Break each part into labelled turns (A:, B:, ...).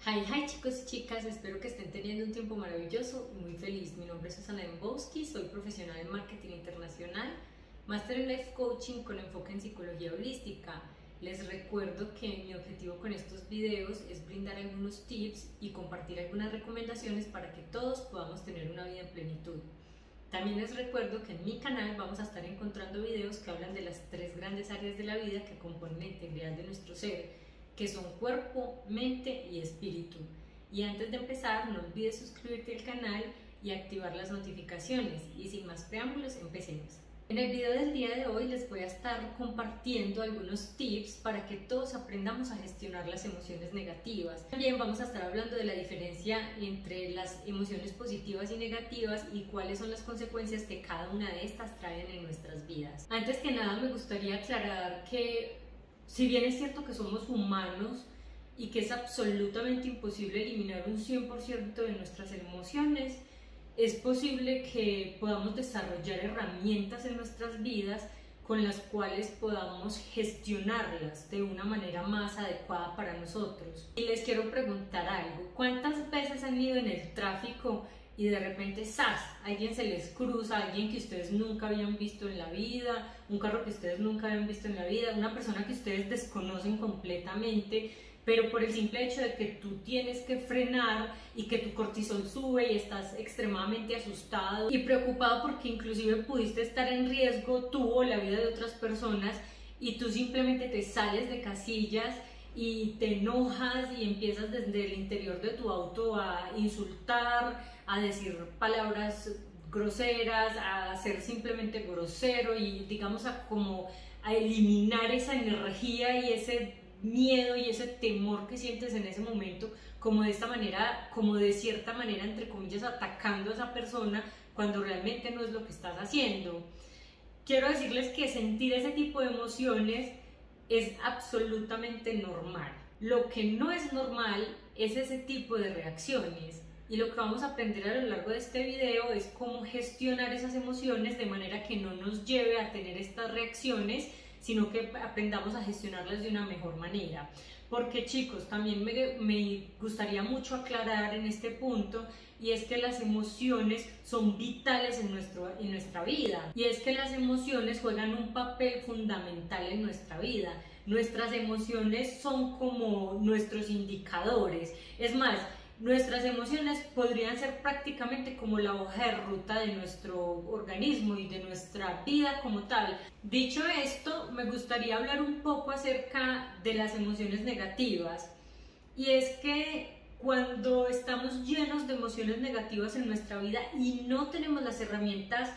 A: Hi chicos y chicas, espero que estén teniendo un tiempo maravilloso y muy feliz. Mi nombre es Susana Dembowski, soy profesional en marketing internacional, máster en life coaching con enfoque en psicología holística. Les recuerdo que mi objetivo con estos videos es brindar algunos tips y compartir algunas recomendaciones para que todos podamos tener una vida en plenitud. También les recuerdo que en mi canal vamos a estar encontrando videos que hablan de las tres grandes áreas de la vida que componen la integridad de nuestro ser, que son cuerpo, mente y espíritu. Y antes de empezar, no olvides suscribirte al canal y activar las notificaciones. Y sin más preámbulos, empecemos. En el video del día de hoy les voy a estar compartiendo algunos tips para que todos aprendamos a gestionar las emociones negativas. También vamos a estar hablando de la diferencia entre las emociones positivas y negativas y cuáles son las consecuencias que cada una de estas traen en nuestras vidas. Antes que nada, me gustaría aclarar que si bien es cierto que somos humanos y que es absolutamente imposible eliminar un 100% de nuestras emociones, es posible que podamos desarrollar herramientas en nuestras vidas con las cuales podamos gestionarlas de una manera más adecuada para nosotros. Y les quiero preguntar algo, ¿cuántas veces han ido en el tráfico y de repente ¡zas! Alguien se les cruza, alguien que ustedes nunca habían visto en la vida, un carro que ustedes nunca habían visto en la vida, una persona que ustedes desconocen completamente, pero por el simple hecho de que tú tienes que frenar y que tu cortisol sube y estás extremadamente asustado y preocupado porque inclusive pudiste estar en riesgo tú o la vida de otras personas y tú simplemente te sales de casillas y te enojas y empiezas desde el interior de tu auto a insultar, a decir palabras groseras, a ser simplemente grosero y digamos a eliminar esa energía y ese miedo y ese temor que sientes en ese momento, como de esta manera, como de cierta manera, entre comillas, atacando a esa persona cuando realmente no es lo que estás haciendo. Quiero decirles que sentir ese tipo de emociones es absolutamente normal. Lo que no es normal es ese tipo de reacciones. Y lo que vamos a aprender a lo largo de este video es cómo gestionar esas emociones de manera que no nos lleve a tener estas reacciones, sino que aprendamos a gestionarlas de una mejor manera. Porque chicos, también me gustaría mucho aclarar en este punto, y es que las emociones son vitales en nuestra vida, y es que las emociones juegan un papel fundamental en nuestra vida. Nuestras emociones son como nuestros indicadores, es más, nuestras emociones podrían ser prácticamente como la hoja de ruta de nuestro organismo y de nuestra vida como tal. Dicho esto, me gustaría hablar un poco acerca de las emociones negativas. Y es que cuando estamos llenos de emociones negativas en nuestra vida y no tenemos las herramientas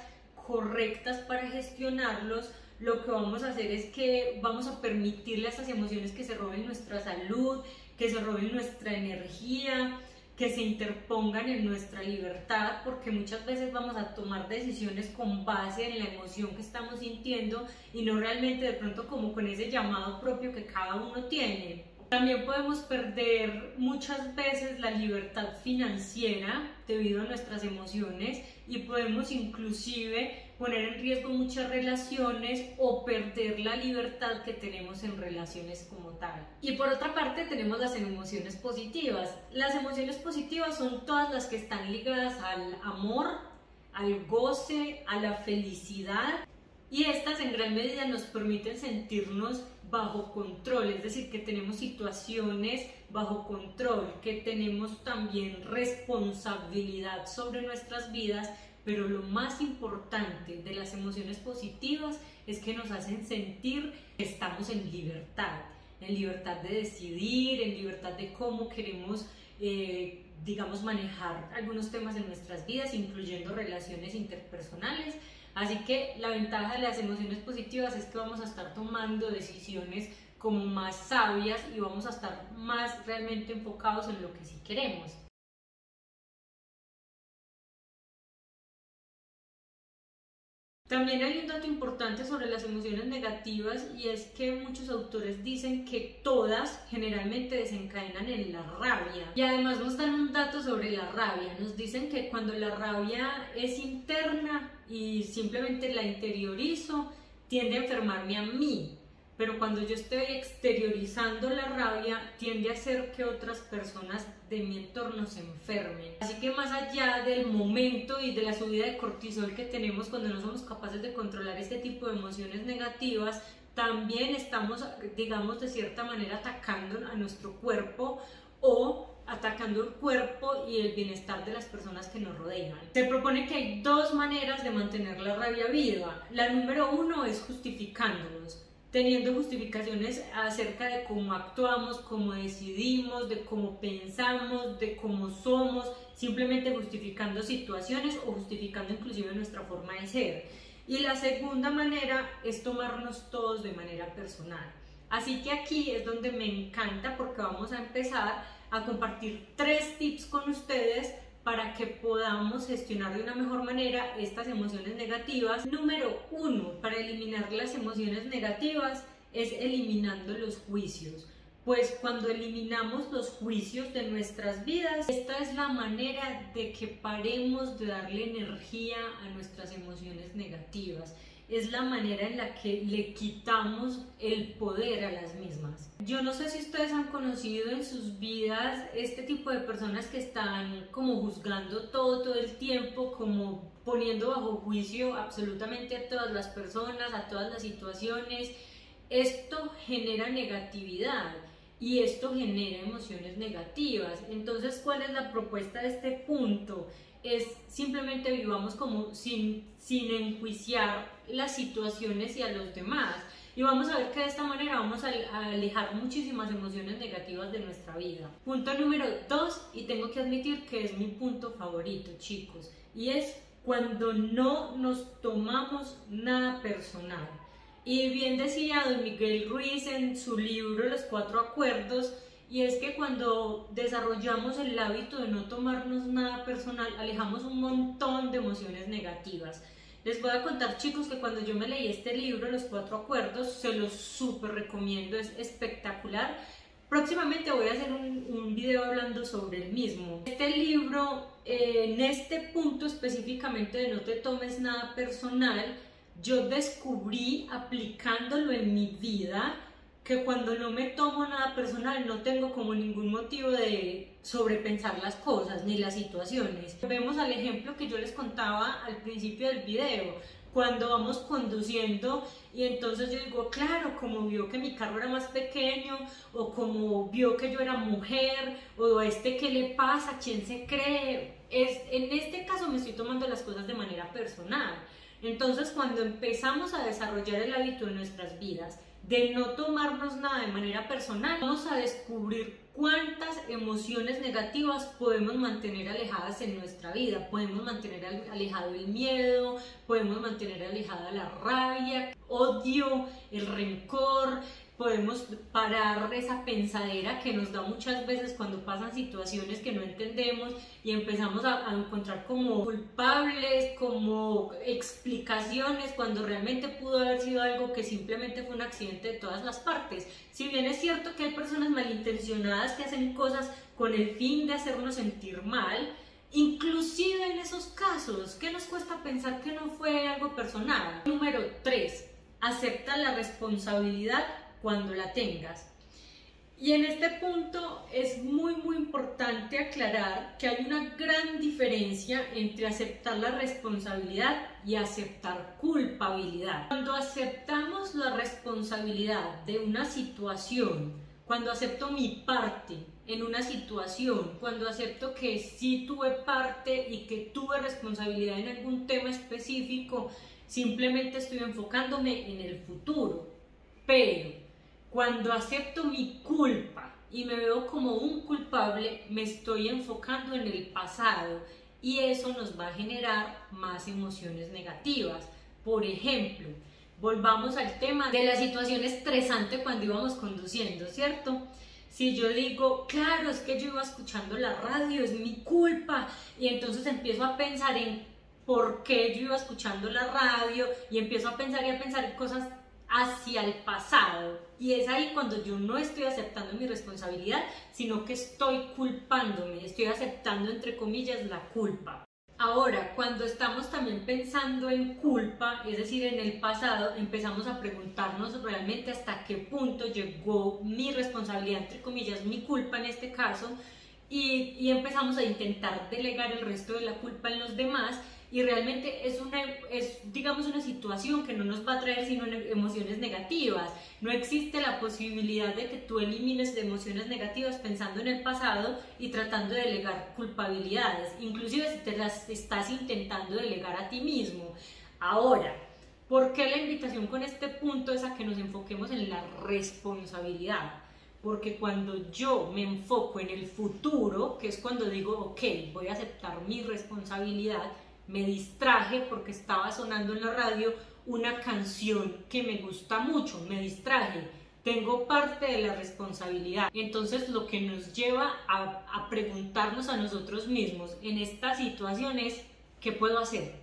A: correctas para gestionarlos, lo que vamos a hacer es que vamos a permitirle a estas emociones que se roben nuestra salud, que se roben nuestra energía, que se interpongan en nuestra libertad, porque muchas veces vamos a tomar decisiones con base en la emoción que estamos sintiendo y no realmente de pronto como con ese llamado propio que cada uno tiene. También podemos perder muchas veces la libertad financiera debido a nuestras emociones y podemos inclusive poner en riesgo muchas relaciones o perder la libertad que tenemos en relaciones como tal. Y por otra parte tenemos las emociones positivas. Las emociones positivas son todas las que están ligadas al amor, al goce, a la felicidad, y estas en gran medida nos permiten sentirnos bajo control, es decir, que tenemos situaciones bajo control, que tenemos también responsabilidad sobre nuestras vidas, pero lo más importante de las emociones positivas es que nos hacen sentir que estamos en libertad de decidir, en libertad de cómo queremos digamos manejar algunos temas en nuestras vidas, incluyendo relaciones interpersonales. Así que la ventaja de las emociones positivas es que vamos a estar tomando decisiones como más sabias y vamos a estar más realmente enfocados en lo que sí queremos. También hay un dato importante sobre las emociones negativas, y es que muchos autores dicen que todas generalmente desencadenan en la rabia. Y además nos dan un dato sobre la rabia, nos dicen que cuando la rabia es interna y simplemente la interiorizo, tiende a enfermarme a mí. pero cuando yo estoy exteriorizando la rabia, tiende a hacer que otras personas de mi entorno se enfermen. Así que más allá del momento y de la subida de cortisol que tenemos cuando no somos capaces de controlar este tipo de emociones negativas, también estamos, digamos, de cierta manera atacando a nuestro cuerpo o atacando el cuerpo y el bienestar de las personas que nos rodean. Se propone que hay dos maneras de mantener la rabia viva. La número uno es justificándonos, teniendo justificaciones acerca de cómo actuamos, cómo decidimos, de cómo pensamos, de cómo somos, simplemente justificando situaciones o justificando inclusive nuestra forma de ser. Y la segunda manera es tomarnos todos de manera personal. Así que aquí es donde me encanta, porque vamos a empezar a compartir 3 tips con ustedes para que podamos gestionar de una mejor manera estas emociones negativas. Número 1, para eliminar las emociones negativas es eliminando los juicios. Pues cuando eliminamos los juicios de nuestras vidas, esta es la manera de que paremos de darle energía a nuestras emociones negativas. Es la manera en la que le quitamos el poder a las mismas. Yo no sé si ustedes han conocido en sus vidas este tipo de personas que están como juzgando todo el tiempo, como poniendo bajo juicio absolutamente a todas las personas, a todas las situaciones. Esto genera negatividad y esto genera emociones negativas. Entonces, ¿cuál es la propuesta de este punto? Es simplemente vivamos como sin enjuiciar las situaciones y a los demás, y vamos a ver que de esta manera vamos a alejar muchísimas emociones negativas de nuestra vida. Punto número 2, y tengo que admitir que es mi punto favorito, chicos, y es cuando no nos tomamos nada personal. Y bien decía don Miguel Ruiz en su libro Los 4 Acuerdos, y es que cuando desarrollamos el hábito de no tomarnos nada personal, alejamos un montón de emociones negativas. Les voy a contar, chicos, que cuando yo me leí este libro, Los 4 Acuerdos, se los súper recomiendo, es espectacular. Próximamente voy a hacer un video hablando sobre el mismo. Este libro, en este punto específicamente de no te tomes nada personal, yo descubrí aplicándolo en mi vida que cuando no me tomo nada personal no tengo como ningún motivo de sobrepensar las cosas ni las situaciones. Vemos al ejemplo que yo les contaba al principio del video, cuando vamos conduciendo y entonces yo digo, claro, como vio que mi carro era más pequeño, o como vio que yo era mujer, o ¿qué le pasa? ¿Quién se cree? En este caso me estoy tomando las cosas de manera personal. Entonces, cuando empezamos a desarrollar el hábito en nuestras vidas de no tomarnos nada de manera personal, vamos a descubrir cuántas emociones negativas podemos mantener alejadas en nuestra vida. Podemos mantener alejado el miedo, podemos mantener alejada la rabia, odio, el rencor. Podemos parar esa pensadera que nos da muchas veces cuando pasan situaciones que no entendemos y empezamos a encontrar como culpables, como explicaciones, cuando realmente pudo haber sido algo que simplemente fue un accidente de todas las partes. Si bien es cierto que hay personas malintencionadas que hacen cosas con el fin de hacernos sentir mal, inclusive en esos casos, ¿qué nos cuesta pensar que no fue algo personal? Número 3, acepta la responsabilidad cuando la tengas. Y en este punto es muy importante aclarar que hay una gran diferencia entre aceptar la responsabilidad y aceptar culpabilidad. Cuando aceptamos la responsabilidad de una situación, cuando acepto mi parte en una situación, cuando acepto que sí tuve parte y que tuve responsabilidad en algún tema específico, simplemente estoy enfocándome en el futuro. Pero cuando acepto mi culpa y me veo como un culpable, me estoy enfocando en el pasado y eso nos va a generar más emociones negativas. Por ejemplo, volvamos al tema de la situación estresante cuando íbamos conduciendo, ¿cierto? Si yo digo, claro, es que yo iba escuchando la radio, es mi culpa, y entonces empiezo a pensar en por qué yo iba escuchando la radio y empiezo a pensar cosas hacia el pasado, y es ahí cuando yo no estoy aceptando mi responsabilidad, sino que estoy culpándome, estoy aceptando entre comillas la culpa. Ahora, cuando estamos también pensando en culpa, es decir, en el pasado, empezamos a preguntarnos realmente hasta qué punto llegó mi responsabilidad, entre comillas, mi culpa en este caso, y empezamos a intentar delegar el resto de la culpa en los demás, y realmente digamos, una situación que no nos va a traer sino emociones negativas. No existe la posibilidad de que tú elimines emociones negativas pensando en el pasado y tratando de delegar culpabilidades, inclusive si te las estás intentando delegar a ti mismo. Ahora, ¿por qué la invitación con este punto es a que nos enfoquemos en la responsabilidad? Porque cuando yo me enfoco en el futuro, que es cuando digo, ok, voy a aceptar mi responsabilidad, me distraje porque estaba sonando en la radio una canción que me gusta mucho, me distraje, tengo parte de la responsabilidad. Entonces lo que nos lleva a preguntarnos a nosotros mismos en esta situación es, ¿qué puedo hacer?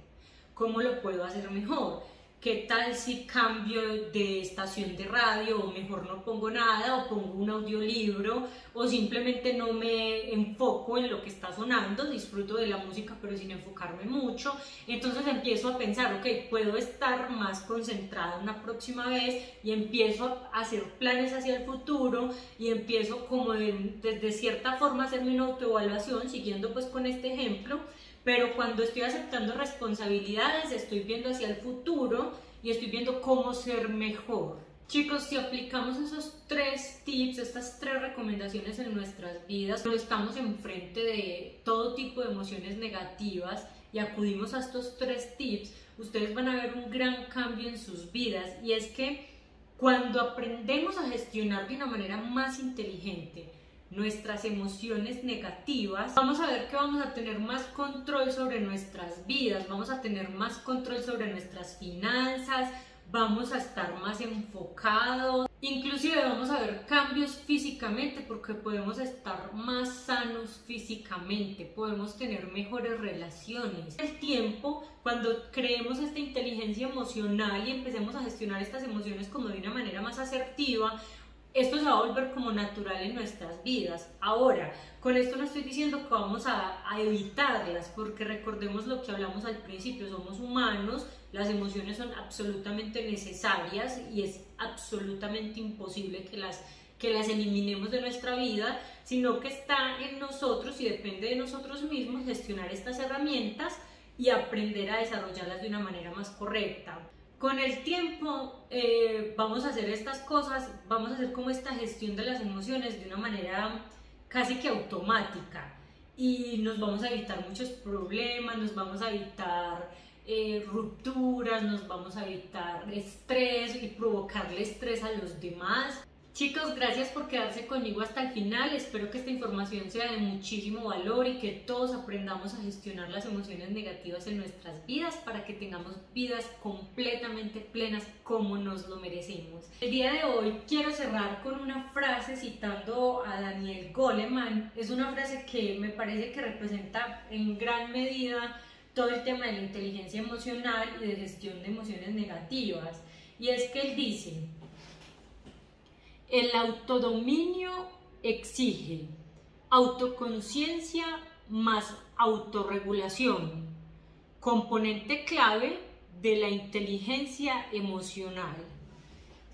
A: ¿Cómo lo puedo hacer mejor? ¿Qué tal si cambio de estación de radio o mejor no pongo nada o pongo un audiolibro o simplemente no me enfoco en lo que está sonando, disfruto de la música pero sin enfocarme mucho? Entonces empiezo a pensar, ok, puedo estar más concentrada una próxima vez y empiezo a hacer planes hacia el futuro y empiezo como de cierta forma a hacerme una autoevaluación siguiendo pues con este ejemplo. Pero cuando estoy aceptando responsabilidades, estoy viendo hacia el futuro y estoy viendo cómo ser mejor. Chicos, si aplicamos esos 3 tips, estas 3 recomendaciones en nuestras vidas, cuando estamos enfrente de todo tipo de emociones negativas y acudimos a estos 3 tips, ustedes van a ver un gran cambio en sus vidas. Y es que cuando aprendemos a gestionar de una manera más inteligente nuestras emociones negativas, vamos a ver que vamos a tener más control sobre nuestras vidas, vamos a tener más control sobre nuestras finanzas, vamos a estar más enfocados, inclusive vamos a ver cambios físicamente porque podemos estar más sanos físicamente, podemos tener mejores relaciones. El tiempo, cuando creemos esta inteligencia emocional y empecemos a gestionar estas emociones como de una manera más asertiva, esto se va a volver como natural en nuestras vidas. Ahora, con esto no estoy diciendo que vamos a evitarlas, porque recordemos lo que hablamos al principio, somos humanos, las emociones son absolutamente necesarias y es absolutamente imposible que las eliminemos de nuestra vida, sino que está en nosotros y depende de nosotros mismos gestionar estas herramientas y aprender a desarrollarlas de una manera más correcta. Con el tiempo vamos a hacer estas cosas, vamos a hacer como esta gestión de las emociones de una manera casi que automática y nos vamos a evitar muchos problemas, nos vamos a evitar rupturas, nos vamos a evitar estrés y provocarle estrés a los demás. Chicos, gracias por quedarse conmigo hasta el final, espero que esta información sea de muchísimo valor y que todos aprendamos a gestionar las emociones negativas en nuestras vidas para que tengamos vidas completamente plenas como nos lo merecemos. El día de hoy quiero cerrar con una frase citando a Daniel Goleman. Es una frase que me parece que representa en gran medida todo el tema de la inteligencia emocional y de gestión de emociones negativas, y es que él dice: el autodominio exige autoconciencia más autorregulación, componente clave de la inteligencia emocional.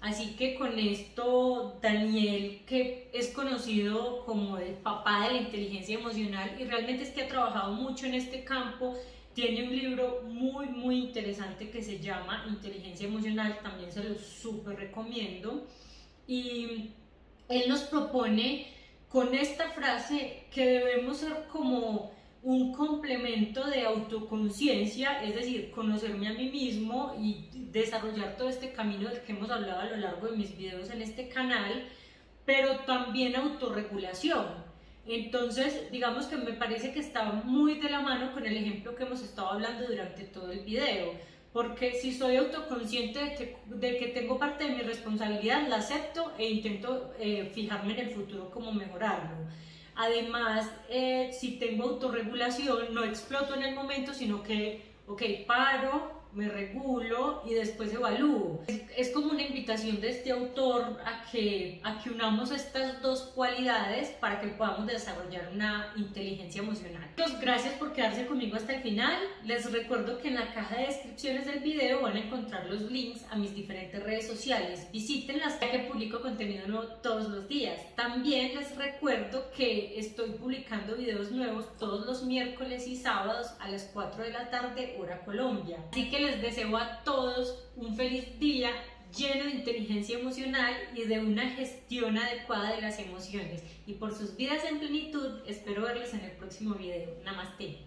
A: Así que con esto Daniel, que es conocido como el papá de la inteligencia emocional y realmente es que ha trabajado mucho en este campo, tiene un libro muy interesante que se llama Inteligencia Emocional, también se lo súper recomiendo. Y él nos propone con esta frase que debemos ser como un complemento de autoconciencia, es decir, conocerme a mí mismo y desarrollar todo este camino del que hemos hablado a lo largo de mis videos en este canal, pero también autorregulación. Entonces, digamos que me parece que está muy de la mano con el ejemplo que hemos estado hablando durante todo el video. Porque si soy autoconsciente de que tengo parte de mi responsabilidad, la acepto e intento fijarme en el futuro cómo mejorarlo. Además, si tengo autorregulación, no exploto en el momento, sino que, ok, paro, me regulo y después evalúo. Es como una invitación de este autor a que unamos estas dos cualidades para que podamos desarrollar una inteligencia emocional. Gracias por quedarse conmigo hasta el final. Les recuerdo que en la caja de descripciones del video van a encontrar los links a mis diferentes redes sociales. Visítenlas, ya que publico contenido nuevo todos los días. También les recuerdo que estoy publicando videos nuevos todos los miércoles y sábados a las 4 de la tarde, hora Colombia. Así que les deseo a todos un feliz día lleno de inteligencia emocional y de una gestión adecuada de las emociones. Y por sus vidas en plenitud, espero verlos en el próximo video. Namaste.